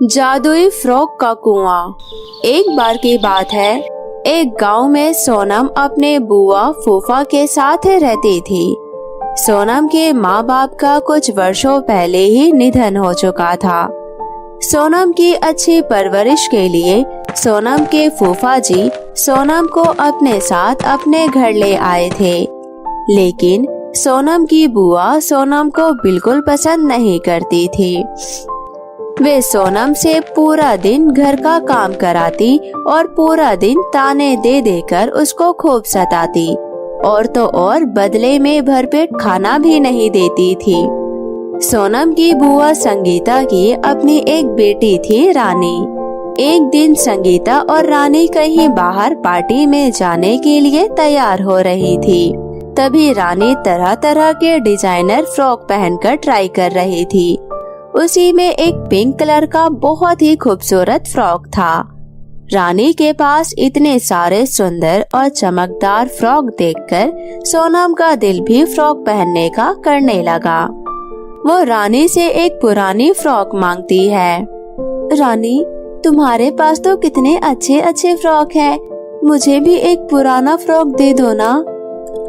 जादुई फ्रॉक का कुआं। एक बार की बात है, एक गांव में सोनम अपने बुआ फूफा के साथ रहती थी। सोनम के माँ बाप का कुछ वर्षों पहले ही निधन हो चुका था। सोनम की अच्छी परवरिश के लिए सोनम के फूफा जी सोनम को अपने साथ अपने घर ले आए थे, लेकिन सोनम की बुआ सोनम को बिल्कुल पसंद नहीं करती थी। वे सोनम से पूरा दिन घर का काम कराती और पूरा दिन ताने दे देकर उसको खूब सताती, और तो और बदले में भरपेट खाना भी नहीं देती थी। सोनम की बुआ संगीता की अपनी एक बेटी थी रानी। एक दिन संगीता और रानी कहीं बाहर पार्टी में जाने के लिए तैयार हो रही थी। तभी रानी तरह तरह के डिजाइनर फ्रॉक पहनकर ट्राई कर रही थी। उसी में एक पिंक कलर का बहुत ही खूबसूरत फ्रॉक था। रानी के पास इतने सारे सुंदर और चमकदार फ्रॉक देखकर सोनम का दिल भी फ्रॉक पहनने का करने लगा। वो रानी से एक पुरानी फ्रॉक मांगती है। रानी, तुम्हारे पास तो कितने अच्छे अच्छे फ्रॉक हैं, मुझे भी एक पुराना फ्रॉक दे दो ना।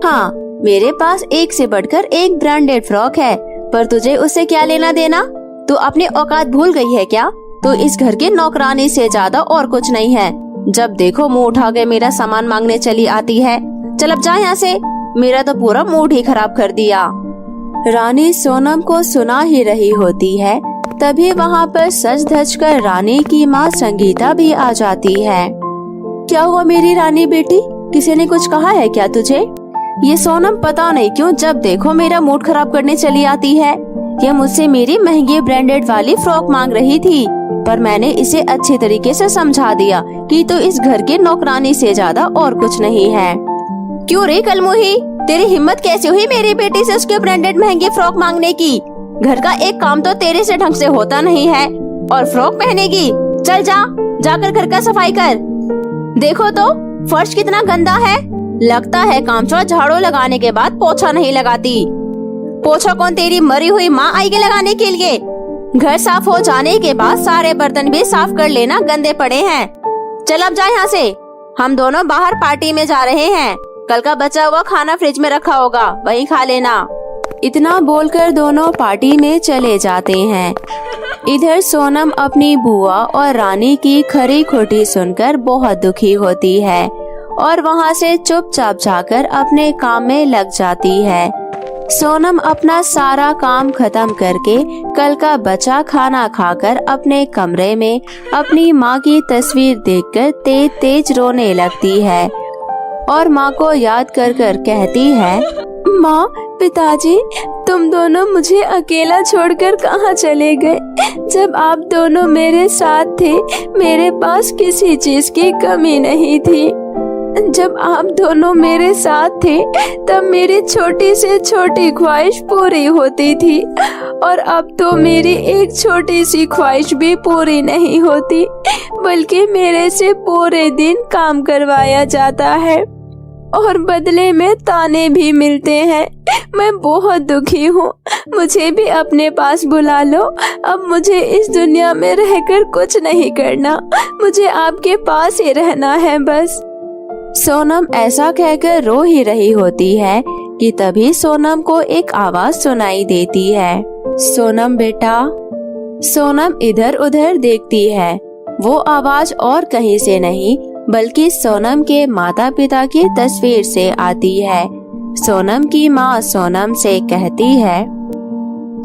हाँ, मेरे पास एक से बढ़कर एक ब्रांडेड फ्रॉक है, पर तुझे उससे क्या लेना देना? तू अपनी औकात भूल गई है क्या? तू इस घर के नौकरानी से ज्यादा और कुछ नहीं है। जब देखो मुंह उठा के मेरा सामान मांगने चली आती है। चल अब जा यहाँ से, मेरा तो पूरा मूड ही खराब कर दिया। रानी सोनम को सुना ही रही होती है, तभी वहाँ पर सज धज कर रानी की माँ संगीता भी आ जाती है। क्या हुआ मेरी रानी बेटी, किसी ने कुछ कहा है क्या तुझे? ये सोनम पता नहीं क्यों जब देखो मेरा मूड खराब करने चली आती है। ये मुझसे मेरी महंगी ब्रांडेड वाली फ्रॉक मांग रही थी, पर मैंने इसे अच्छे तरीके से समझा दिया कि तो इस घर के नौकरानी से ज्यादा और कुछ नहीं है। क्यों रे कलमुही, तेरी हिम्मत कैसे हुई मेरी बेटी से उसके ब्रांडेड महंगी फ्रॉक मांगने की? घर का एक काम तो तेरे से ढंग से होता नहीं है और फ्रॉक पहनेगी? चल जाकर घर का सफाई कर। देखो तो फर्श कितना गंदा है, लगता है कामचोर झाड़ू लगाने के बाद पोछा नहीं लगाती। पोछा कौन, तेरी मरी हुई माँ आएगी लगाने के लिए? घर साफ हो जाने के बाद सारे बर्तन भी साफ कर लेना, गंदे पड़े हैं। चल अब जा यहाँ से, हम दोनों बाहर पार्टी में जा रहे हैं। कल का बचा हुआ खाना फ्रिज में रखा होगा, वहीं खा लेना। इतना बोलकर दोनों पार्टी में चले जाते हैं। इधर सोनम अपनी बुआ और रानी की खरी खोटी सुनकर बहुत दुखी होती है और वहाँ से चुपचाप जाकर अपने काम में लग जाती है। सोनम अपना सारा काम खत्म करके कल का बचा खाना खाकर अपने कमरे में अपनी माँ की तस्वीर देखकर तेज तेज रोने लगती है और माँ को याद कर कर कहती है, माँ, पिताजी, तुम दोनों मुझे अकेला छोड़कर कहाँ चले गए? जब आप दोनों मेरे साथ थे, मेरे पास किसी चीज की कमी नहीं थी। जब आप दोनों मेरे साथ थे, तब मेरी छोटी से छोटी ख्वाहिश पूरी होती थी, और अब तो मेरी एक छोटी सी ख्वाहिश भी पूरी नहीं होती, बल्कि मेरे से पूरे दिन काम करवाया जाता है और बदले में ताने भी मिलते हैं। मैं बहुत दुखी हूँ, मुझे भी अपने पास बुला लो। अब मुझे इस दुनिया में रहकर कुछ नहीं करना, मुझे आपके पास ही रहना है बस। सोनम ऐसा कहकर रो ही रही होती है कि तभी सोनम को एक आवाज सुनाई देती है, सोनम बेटा। सोनम इधर उधर देखती है, वो आवाज और कहीं से नहीं बल्कि सोनम के माता पिता की तस्वीर से आती है। सोनम की माँ सोनम से कहती है,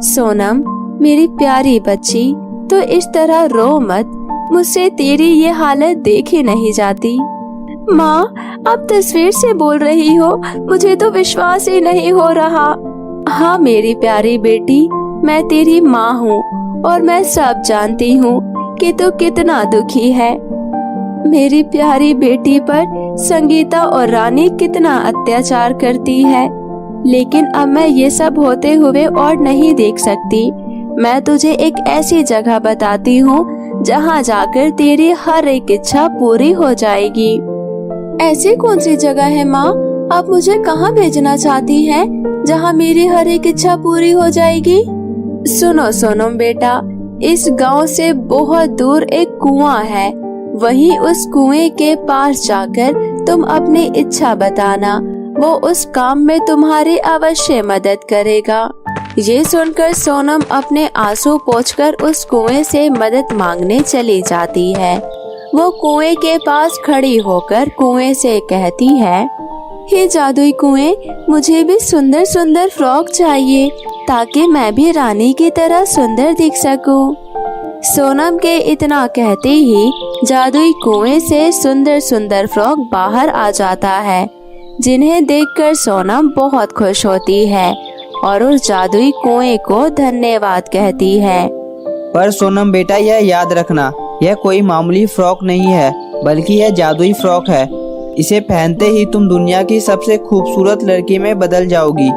सोनम मेरी प्यारी बच्ची, तो इस तरह रो मत, मुझसे तेरी ये हालत देखी नहीं जाती। माँ, आप तस्वीर से बोल रही हो, मुझे तो विश्वास ही नहीं हो रहा। हाँ मेरी प्यारी बेटी, मैं तेरी माँ हूँ और मैं सब जानती हूँ कि तू कितना दुखी है। मेरी प्यारी बेटी पर संगीता और रानी कितना अत्याचार करती है, लेकिन अब मैं ये सब होते हुए और नहीं देख सकती। मैं तुझे एक ऐसी जगह बताती हूँ जहाँ जाकर तेरी हर एक इच्छा पूरी हो जाएगी। ऐसी कौन सी जगह है माँ? आप मुझे कहाँ भेजना चाहती हैं, जहाँ मेरी हर एक इच्छा पूरी हो जाएगी? सुनो सोनम बेटा, इस गांव से बहुत दूर एक कुआं है, वहीं उस कुएं के पास जाकर तुम अपनी इच्छा बताना, वो उस काम में तुम्हारी अवश्य मदद करेगा। ये सुनकर सोनम अपने आंसू पोंछकर उस कुएं से मदद मांगने चली जाती है। वो कुएं के पास खड़ी होकर कुएं से कहती है, हे जादुई कुएं, मुझे भी सुंदर सुंदर फ्रॉक चाहिए ताकि मैं भी रानी की तरह सुंदर दिख सकूं। सोनम के इतना कहते ही जादुई कुएं से सुंदर सुंदर फ्रॉक बाहर आ जाता है, जिन्हें देखकर सोनम बहुत खुश होती है और उस जादुई कुएं को धन्यवाद कहती है। पर सोनम बेटा, यह याद रखना, यह कोई मामूली फ्रॉक नहीं है, बल्कि यह जादुई फ्रॉक है। इसे पहनते ही तुम दुनिया की सबसे खूबसूरत लड़की में बदल जाओगी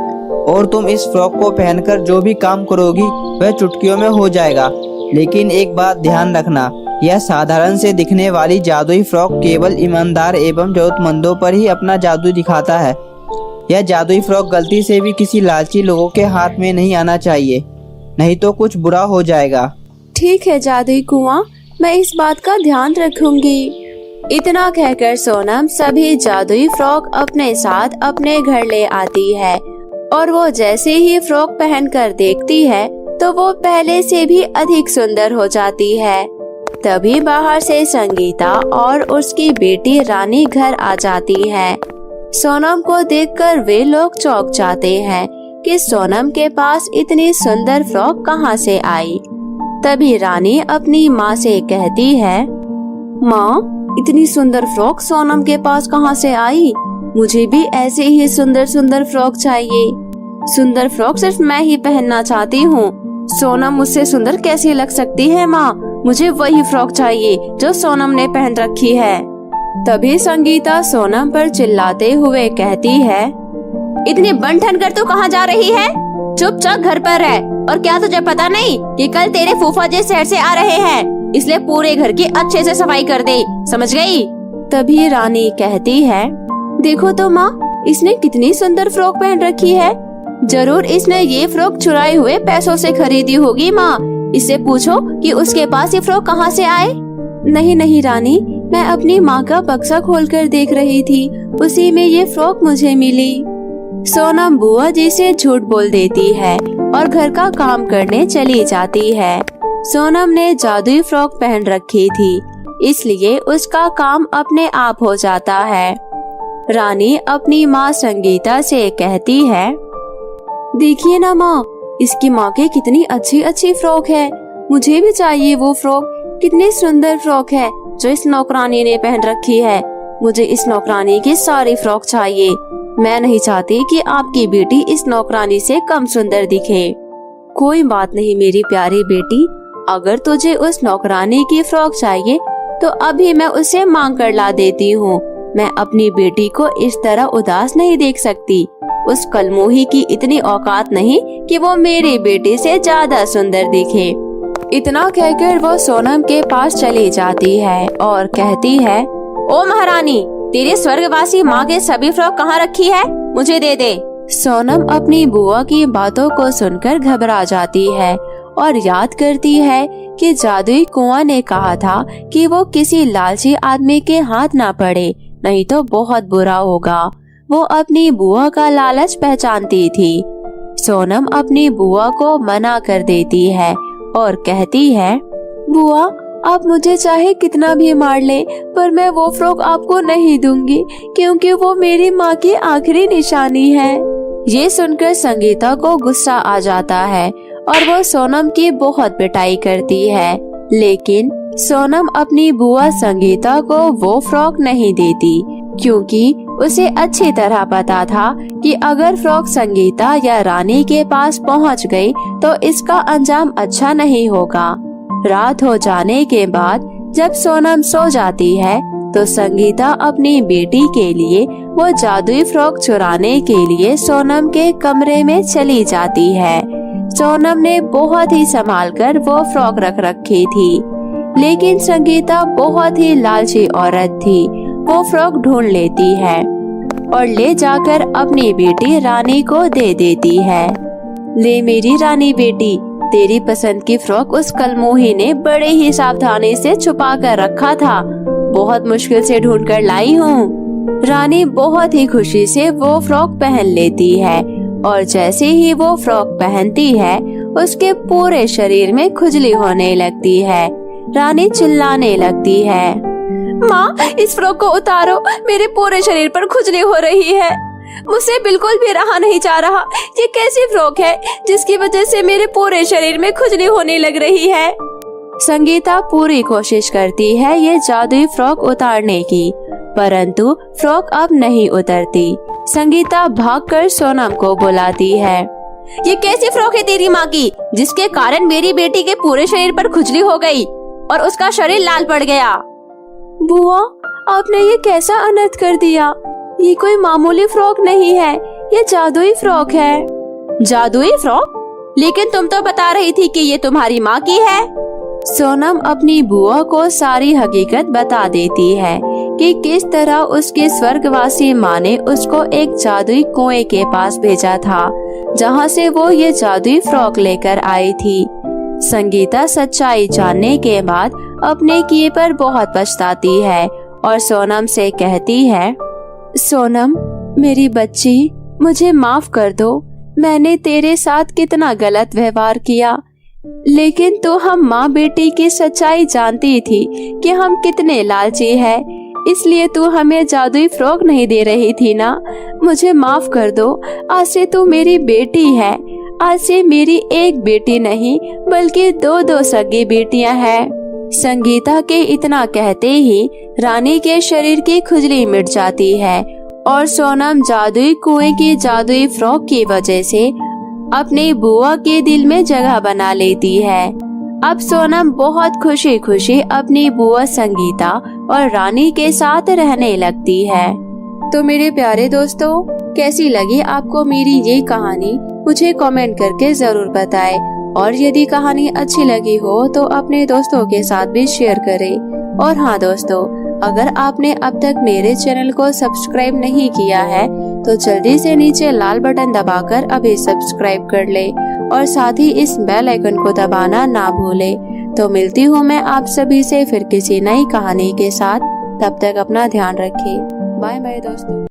और तुम इस फ्रॉक को पहनकर जो भी काम करोगी वह चुटकियों में हो जाएगा। लेकिन एक बात ध्यान रखना, यह साधारण से दिखने वाली जादुई फ्रॉक केवल ईमानदार एवं जरूरतमंदों पर ही अपना जादू दिखाता है। यह जादुई फ्रॉक गलती से भी किसी लालची लोगों के हाथ में नहीं आना चाहिए, नहीं तो कुछ बुरा हो जाएगा। ठीक है जादुई कुआं, मैं इस बात का ध्यान रखूंगी। इतना कहकर सोनम सभी जादुई फ्रॉक अपने साथ अपने घर ले आती है और वो जैसे ही फ्रॉक पहनकर देखती है तो वो पहले से भी अधिक सुंदर हो जाती है। तभी बाहर से संगीता और उसकी बेटी रानी घर आ जाती है। सोनम को देखकर वे लोग चौंक जाते हैं कि सोनम के पास इतनी सुंदर फ्रॉक कहां से आई। तभी रानी अपनी माँ से कहती है, माँ, इतनी सुंदर फ्रॉक सोनम के पास कहां से आई? मुझे भी ऐसे ही सुंदर सुंदर फ्रॉक चाहिए। सुंदर फ्रॉक सिर्फ मैं ही पहनना चाहती हूँ। सोनम मुझसे सुंदर कैसी लग सकती है माँ? मुझे वही फ्रॉक चाहिए जो सोनम ने पहन रखी है। तभी संगीता सोनम पर चिल्लाते हुए कहती है, इतनी बन-ठन कर तू कहाँ जा रही है? चुपचाप घर पर रह। और क्या तुझे पता नहीं कि कल तेरे फूफा जी शहर से आ रहे हैं, इसलिए पूरे घर की अच्छे से सफाई कर दे, समझ गई? तभी रानी कहती है, देखो तो माँ, इसने कितनी सुंदर फ्रॉक पहन रखी है। जरूर इसने ये फ्रॉक चुराए हुए पैसों से खरीदी होगी माँ। इससे पूछो कि उसके पास ये फ्रॉक कहाँ से आए। नहीं नहीं रानी, मैं अपनी माँ का बक्सा खोलकर देख रही थी, उसी में ये फ्रॉक मुझे मिली। सोनम बुआ जी से झूठ बोल देती है और घर का काम करने चली जाती है। सोनम ने जादुई फ्रॉक पहन रखी थी, इसलिए उसका काम अपने आप हो जाता है। रानी अपनी माँ संगीता से कहती है, देखिए ना माँ, इसकी माँ के कितनी अच्छी अच्छी फ्रॉक है। मुझे भी चाहिए वो फ्रॉक। कितनी सुंदर फ्रॉक है जो इस नौकरानी ने पहन रखी है। मुझे इस नौकरानी की सारी फ्रॉक चाहिए। मैं नहीं चाहती कि आपकी बेटी इस नौकरानी से कम सुंदर दिखे। कोई बात नहीं मेरी प्यारी बेटी, अगर तुझे उस नौकरानी की फ्रॉक चाहिए तो अभी मैं उसे मांग कर ला देती हूँ। मैं अपनी बेटी को इस तरह उदास नहीं देख सकती। उस कलमोही की इतनी औकात नहीं कि वो मेरी बेटी से ज्यादा सुंदर दिखे। इतना कहकर वो सोनम के पास चली जाती है और कहती है, ओ महारानी, तेरे स्वर्गवासी माँ के सभी फ्रॉक कहाँ रखी है? मुझे दे दे। सोनम अपनी बुआ की बातों को सुनकर घबरा जाती है और याद करती है कि जादुई कुआं ने कहा था कि वो किसी लालची आदमी के हाथ ना पड़े, नहीं तो बहुत बुरा होगा। वो अपनी बुआ का लालच पहचानती थी। सोनम अपनी बुआ को मना कर देती है और कहती है, बुआ, आप मुझे चाहे कितना भी मार ले, पर मैं वो फ्रॉक आपको नहीं दूंगी, क्योंकि वो मेरी माँ की आखिरी निशानी है। ये सुनकर संगीता को गुस्सा आ जाता है और वो सोनम की बहुत पिटाई करती है, लेकिन सोनम अपनी बुआ संगीता को वो फ्रॉक नहीं देती, क्योंकि उसे अच्छी तरह पता था कि अगर फ्रॉक संगीता या रानी के पास पहुंच गई तो इसका अंजाम अच्छा नहीं होगा। रात हो जाने के बाद जब सोनम सो जाती है तो संगीता अपनी बेटी के लिए वो जादुई फ्रॉक चुराने के लिए सोनम के कमरे में चली जाती है। सोनम ने बहुत ही संभाल कर वो फ्रॉक रख रखी थी, लेकिन संगीता बहुत ही लालची औरत थी। वो फ्रॉक ढूंढ लेती है और ले जाकर अपनी बेटी रानी को दे देती है। ले मेरी रानी बेटी, तेरी पसंद की फ्रॉक उस कलमोही ने बड़े ही सावधानी से छुपा कर रखा था। बहुत मुश्किल से ढूंढ कर लाई हूँ। रानी बहुत ही खुशी से वो फ्रॉक पहन लेती है और जैसे ही वो फ्रॉक पहनती है उसके पूरे शरीर में खुजली होने लगती है। रानी चिल्लाने लगती है, माँ इस फ्रॉक को उतारो, मेरे पूरे शरीर पर खुजली हो रही है। मुझसे बिल्कुल भी रहा नहीं जा रहा। ये कैसी फ्रॉक है जिसकी वजह से मेरे पूरे शरीर में खुजली होने लग रही है। संगीता पूरी कोशिश करती है ये जादुई फ्रॉक उतारने की, परंतु फ्रॉक अब नहीं उतरती। संगीता भागकर सोनम को बुलाती है। ये कैसी फ्रॉक है तेरी माँ की, जिसके कारण मेरी बेटी के पूरे शरीर पर खुजली हो गई और उसका शरीर लाल पड़ गया। बुआ, आपने ये कैसा अनर्थ कर दिया। ये कोई मामूली फ्रॉक नहीं है, ये जादुई फ्रॉक है। जादुई फ्रॉक? लेकिन तुम तो बता रही थी कि ये तुम्हारी माँ की है। सोनम अपनी बुआ को सारी हकीकत बता देती है कि किस तरह उसकी स्वर्गवासी माँ ने उसको एक जादुई कुएं के पास भेजा था, जहाँ से वो ये जादुई फ्रॉक लेकर आई थी। संगीता सच्चाई जानने के बाद अपने किए पर बहुत पछताती है और सोनम से कहती है, सोनम मेरी बच्ची, मुझे माफ कर दो। मैंने तेरे साथ कितना गलत व्यवहार किया, लेकिन तो हम माँ बेटी की सच्चाई जानती थी कि हम कितने लालची हैं, इसलिए तू हमें जादुई फ्रॉक नहीं दे रही थी ना। मुझे माफ कर दो। आज से तू मेरी बेटी है। आज से मेरी एक बेटी नहीं बल्कि दो सगी बेटियां हैं। संगीता के इतना कहते ही रानी के शरीर की खुजली मिट जाती है और सोनम जादुई कुएं की जादुई फ्रॉक की वजह से अपनी बुआ के दिल में जगह बना लेती है। अब सोनम बहुत खुशी खुशी अपनी बुआ संगीता और रानी के साथ रहने लगती है। तो मेरे प्यारे दोस्तों, कैसी लगी आपको मेरी ये कहानी, मुझे कमेंट करके जरूर बताएं। और यदि कहानी अच्छी लगी हो तो अपने दोस्तों के साथ भी शेयर करें। और हाँ दोस्तों, अगर आपने अब तक मेरे चैनल को सब्सक्राइब नहीं किया है तो जल्दी से नीचे लाल बटन दबाकर अभी सब्सक्राइब कर ले और साथ ही इस बेल आइकन को दबाना ना भूले। तो मिलती हूँ मैं आप सभी से फिर किसी नई कहानी के साथ। तब तक अपना ध्यान रखें। बाय बाय दोस्तों।